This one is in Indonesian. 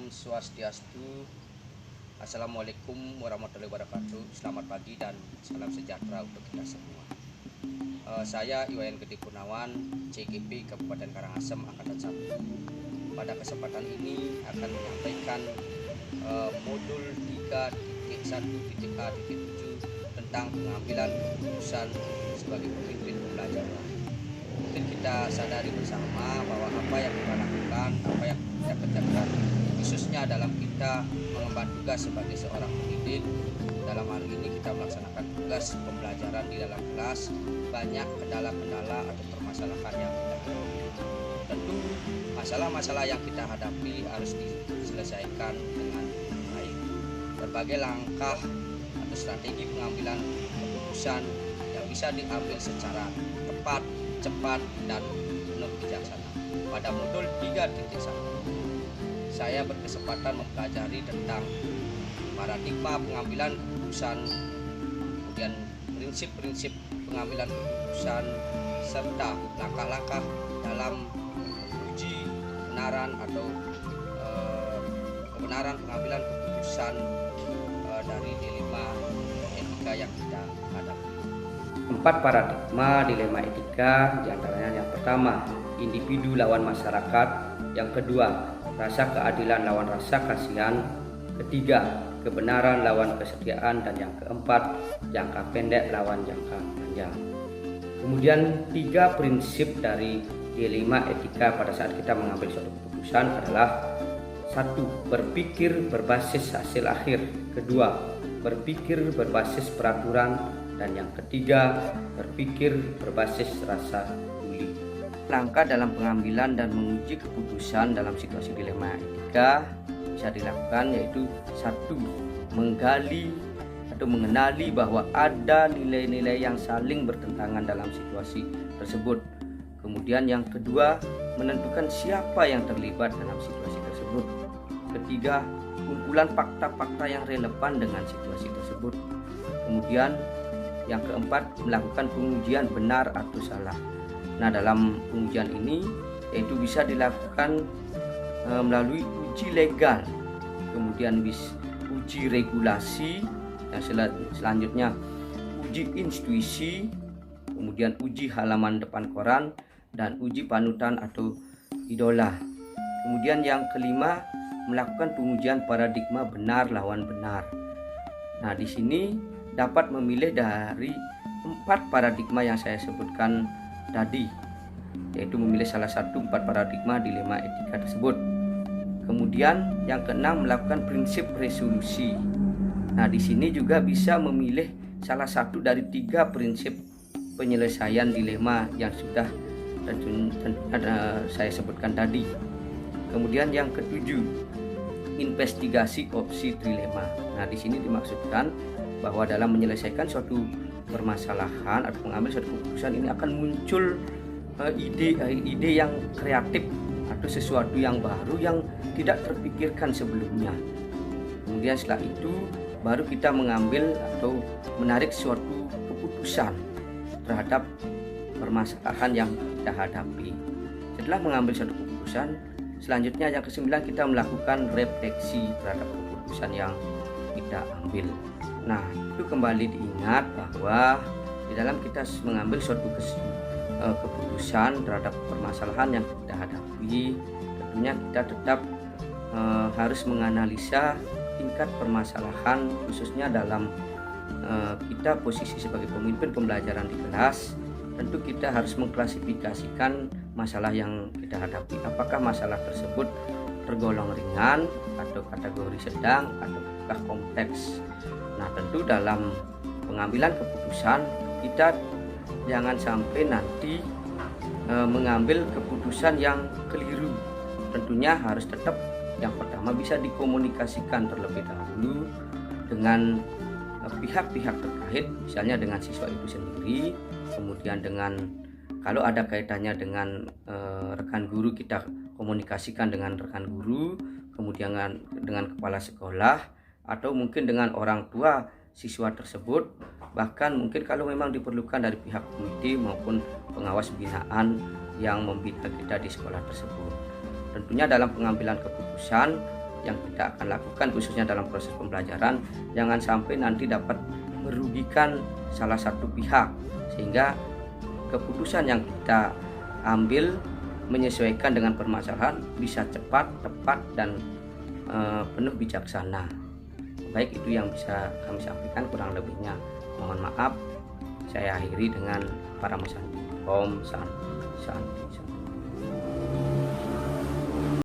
Swastiastu. Assalamualaikum warahmatullahi wabarakatuh. Selamat pagi dan salam sejahtera untuk kita semua. Saya Iwayan Gede Gunawan, CGP Kabupaten Karangasem Angkatan 1. Pada kesempatan ini akan menyampaikan modul 3.1.A.7 tentang pengambilan keputusan sebagai pemimpin pembelajaran. Mungkin kita sadari bersama bahwa apa yang kita lakukan, apa yang kita kerjakan, khususnya dalam kita mengemban tugas sebagai seorang pendidik. Dalam hal ini kita melaksanakan tugas pembelajaran di dalam kelas, banyak kendala-kendala atau permasalahan yang kita hadapi. Tentu masalah-masalah yang kita hadapi harus diselesaikan dengan baik. Berbagai langkah atau strategi pengambilan keputusan yang bisa diambil secara tepat, cepat, dan penuh bijaksana. Pada modul 3.1 saya berkesempatan mempelajari tentang paradigma pengambilan keputusan, kemudian prinsip-prinsip pengambilan keputusan, serta langkah-langkah dalam uji kebenaran atau kebenaran pengambilan keputusan dari dilema etika yang kita hadapi. 4 paradigma dilema etika, diantaranya yang pertama, individu lawan masyarakat, yang kedua, rasa keadilan lawan rasa kasihan, ketiga, kebenaran lawan kesetiaan, dan yang keempat, jangka pendek lawan jangka panjang. Kemudian 3 prinsip dari dilema etika pada saat kita mengambil suatu keputusan adalah: 1. Berpikir berbasis hasil akhir, kedua, berpikir berbasis peraturan, dan yang ketiga, berpikir berbasis rasa peduli. Langkah dalam pengambilan dan menguji keputusan dalam situasi dilema etika bisa dilakukan, yaitu 1. Menggali atau mengenali bahwa ada nilai-nilai yang saling bertentangan dalam situasi tersebut. Kemudian yang kedua, menentukan siapa yang terlibat dalam situasi tersebut. Ketiga, kumpulan fakta-fakta yang relevan dengan situasi tersebut. Kemudian yang keempat, melakukan pengujian benar atau salah. Nah, dalam pengujian ini yaitu bisa dilakukan melalui uji legal, kemudian uji regulasi, yang selanjutnya uji intuisi, kemudian uji halaman depan koran, dan uji panutan atau idola. Kemudian yang kelima, melakukan pengujian paradigma benar lawan benar. Nah, di sini dapat memilih dari 4 paradigma yang saya sebutkan tadi, yaitu memilih salah satu 4 paradigma dilema etika tersebut. Kemudian yang keenam, melakukan prinsip resolusi. Nah, di sini juga bisa memilih salah satu dari 3 prinsip penyelesaian dilema yang sudah saya sebutkan tadi. Kemudian yang ketujuh, investigasi opsi dilema. Nah, di sini dimaksudkan bahwa dalam menyelesaikan suatu permasalahan atau mengambil suatu keputusan ini akan muncul ide yang kreatif atau sesuatu yang baru yang tidak terpikirkan sebelumnya. Kemudian setelah itu baru kita mengambil atau menarik suatu keputusan terhadap permasalahan yang kita hadapi. Setelah mengambil suatu keputusan, selanjutnya yang ke-9, kita melakukan refleksi terhadap keputusan yang kita ambil. Nah, itu kembali diingat bahwa di dalam kita mengambil suatu keputusan terhadap permasalahan yang kita hadapi, tentunya kita tetap harus menganalisa tingkat permasalahan, khususnya dalam kita posisi sebagai pemimpin pembelajaran di kelas. Tentu kita harus mengklasifikasikan masalah yang kita hadapi. Apakah masalah tersebut tergolong ringan atau kategori sedang ataukah kompleks. Nah, tentu dalam pengambilan keputusan kita jangan sampai nanti mengambil keputusan yang keliru. Tentunya harus tetap yang pertama bisa dikomunikasikan terlebih dahulu dengan pihak-pihak terkait, misalnya dengan siswa itu sendiri, kemudian dengan kalau ada kaitannya dengan rekan guru, kita komunikasikan dengan rekan guru, kemudian dengan kepala sekolah, atau mungkin dengan orang tua siswa tersebut, bahkan mungkin kalau memang diperlukan dari pihak komite maupun pengawas binaan yang membina kita di sekolah tersebut. Tentunya dalam pengambilan keputusan yang kita akan lakukan khususnya dalam proses pembelajaran jangan sampai nanti dapat merugikan salah satu pihak, sehingga keputusan yang kita ambil menyesuaikan dengan permasalahan bisa cepat, tepat, dan penuh bijaksana. Baik, itu yang bisa kami sampaikan, kurang lebihnya mohon maaf. Saya akhiri dengan para Santi. Om Santi Santi Santi.